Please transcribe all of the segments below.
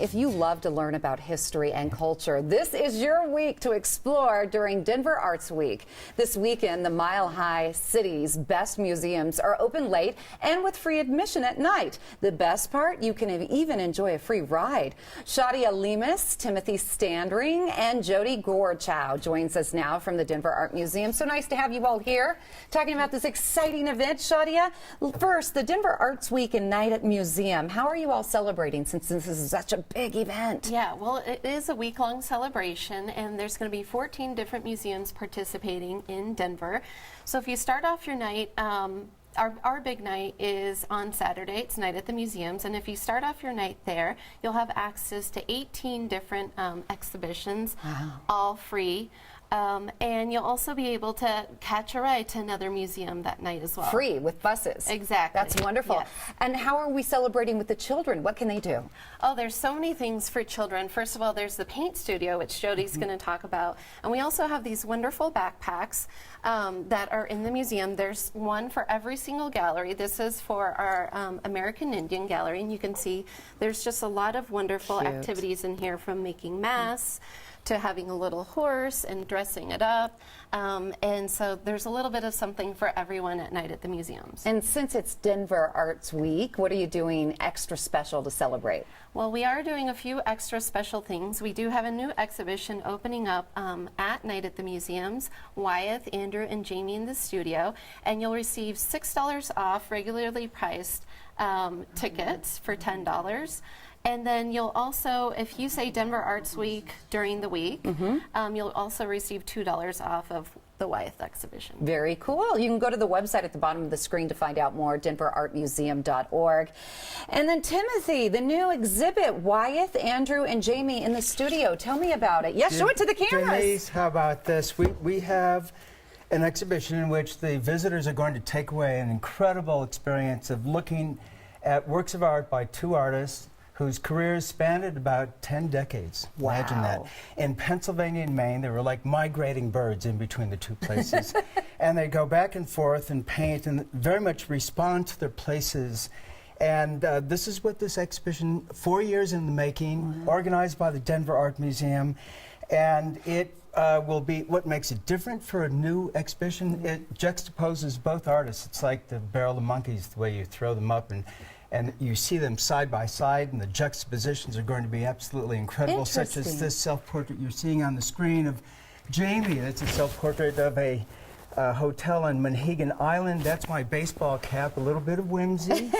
if you love to learn about history and culture, this is your week to explore during Denver Arts Week. This weekend, the Mile High City's best museums are open late and with free admission at night. The best part, you can even enjoy a free ride. Shadia Lemus, Timothy Standring, and Jody Gorchow joins us now from the Denver Art Museum. So nice to have you all here talking about this exciting event. Shadia, first, the Denver Arts Week and Night at Museum. How are you all celebrating since this is such a big event? Yeah, well, it is a week-long celebration, and there's going to be 14 different museums participating in Denver. So if you start off your night, our big night is on Saturday. It's Night at the Museums, and if you start off your night there, you'll have access to 18 different exhibitions, all free. And you'll also be able to catch a ride to another museum that night as well. Free, with buses. Exactly. That's wonderful. Yes. And how are we celebrating with the children? What can they do? Oh, there's so many things for children. First of all, there's the paint studio, which Jody's going to talk about. And we also have these wonderful backpacks that are in the museum. There's one for every single gallery. This is for our American Indian gallery. And you can see there's just a lot of wonderful activities in here, from making masks to having a little horse and dressing it up. And so there's a little bit of something for everyone at night at the museums. And since it's Denver Arts Week, what are you doing extra special to celebrate? Well, we are doing a few extra special things. We do have a new exhibition opening up at night at the museums, Wyeth, Andrew, and Jamie in the studio, and you'll receive $6 off regularly priced tickets for $10. And then you'll also, if you say Denver Arts Week during the week, you'll also receive $2 off of the Wyeth exhibition. Very cool. You can go to the website at the bottom of the screen to find out more, denverartmuseum.org. And then Timothy, the new exhibit, Wyeth, Andrew, and Jamie in the studio. Tell me about it. Yes, show it to the cameras. Denise, how about this? We have an exhibition in which the visitors are going to take away an incredible experience of looking at works of art by two artists whose careers spanned about 10 decades. Wow. Imagine that. In Pennsylvania and Maine, they were like migrating birds in between the two places. And they go back and forth and paint and very much respond to their places. And this is what this exhibition, 4 years in the making, organized by the Denver Art Museum. And it will be, what makes it different for a new exhibition, it juxtaposes both artists. It's like the Barrel of Monkeys, the way you throw them up and you see them side by side, and the juxtapositions are going to be absolutely incredible, such as this self-portrait you're seeing on the screen of Jamie. It's a self-portrait of a hotel on Monhegan Island. That's my baseball cap, a little bit of whimsy.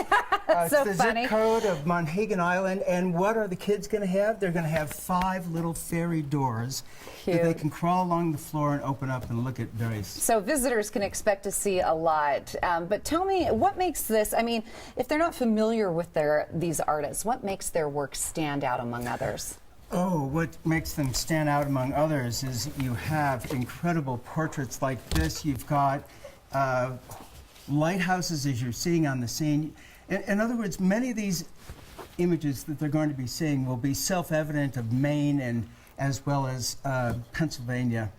So it's the funny. zip code of Monhegan Island. And what are the kids going to have? They're going to have 5 little fairy doors that they can crawl along the floor and open up and look at various. So visitors can expect to see a lot. But tell me, what makes this, I mean, if they're not familiar with these artists, what makes their work stand out among others? Oh, what makes them stand out among others is you have incredible portraits like this. You've got lighthouses, as you're seeing on the scene. In other words, many of these images that they're going to be seeing will be self-evident of Maine and as well as Pennsylvania.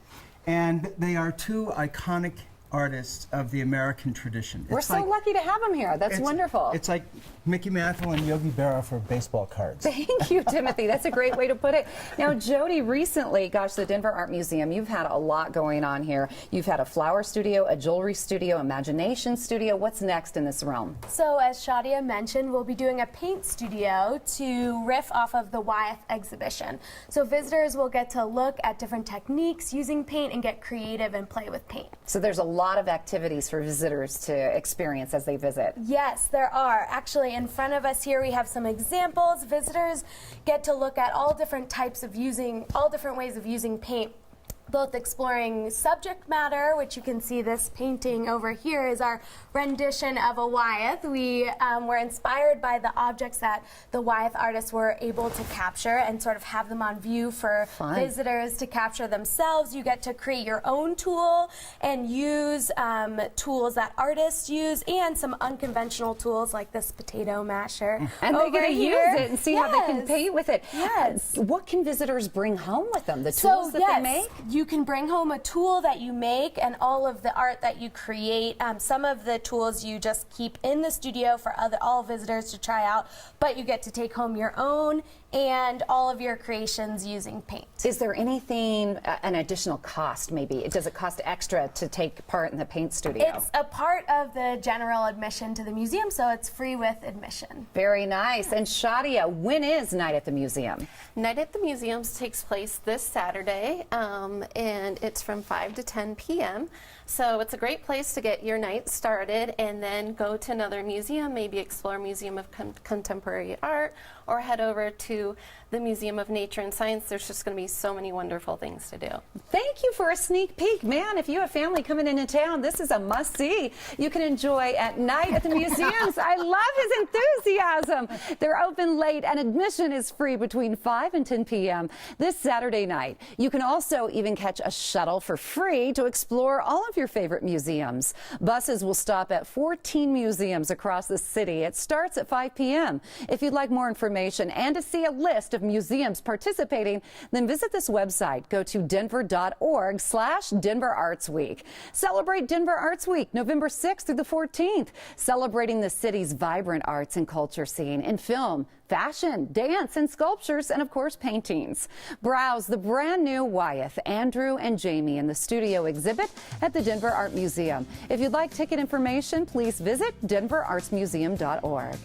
And they are two iconic artists of the American tradition. We're so lucky to have them here. That's wonderful. It's like Mickey Mantle and Yogi Berra for baseball cards. Thank you, Timothy. That's a great way to put it. Now, Jody, recently, gosh, the Denver Art Museum, you've had a lot going on here. You've had a flower studio, a jewelry studio, imagination studio. What's next in this realm? So, as Shadia mentioned, we'll be doing a paint studio to riff off of the Wyeth exhibition. So visitors will get to look at different techniques using paint and get creative and play with paint. So there's a lot of activities for visitors to experience as they visit. Yes, there are. Actually, in front of us here we have some examples. Visitors get to look at all different ways of using paint, both exploring subject matter, which you can see this painting over here is our rendition of a Wyeth. We were inspired by the objects that the Wyeth artists were able to capture and sort of have them on view for visitors to capture themselves. You get to create your own tool and use tools that artists use and some unconventional tools like this potato masher. And they get to use it and see how they can paint with it. Yes. What can visitors bring home with them? The tools that they make? You can bring home a tool that you make and all of the art that you create. Some of the tools you just keep in the studio for all visitors to try out, but you get to take home your own and all of your creations using paint. Is there anything, an additional cost maybe? Does it cost extra to take part in the paint studio? It's a part of the general admission to the museum, so it's free with admission. Very nice. And Shadia, when is Night at the Museum? Night at the Museums takes place this Saturday, and it's from 5 to 10 p.m. So it's a great place to get your night started and then go to another museum, maybe explore Museum of Contemporary Art, or head over to the Museum of Nature and Science. There's just going to be so many wonderful things to do. Thank you for a sneak peek. Man, if you have family coming into town, this is a must-see. You can enjoy at Night at the Museums. I love his enthusiasm. They're open late and admission is free between 5 and 10 p.m. this Saturday night. You can also even catch a shuttle for free to explore all of your favorite museums. Buses will stop at 14 museums across the city. It starts at 5 p.m. If you'd like more information and to see a list of museums participating, then visit this website. Go to denver.org/Denver Arts Week. Celebrate Denver Arts Week, November 6th through the 14th, celebrating the city's vibrant arts and culture scene in film, fashion, dance, and sculptures, and of course, paintings. Browse the brand new Wyeth, Andrew, and Jamie in the studio exhibit at the Denver Art Museum. If you'd like ticket information, please visit denverartsmuseum.org.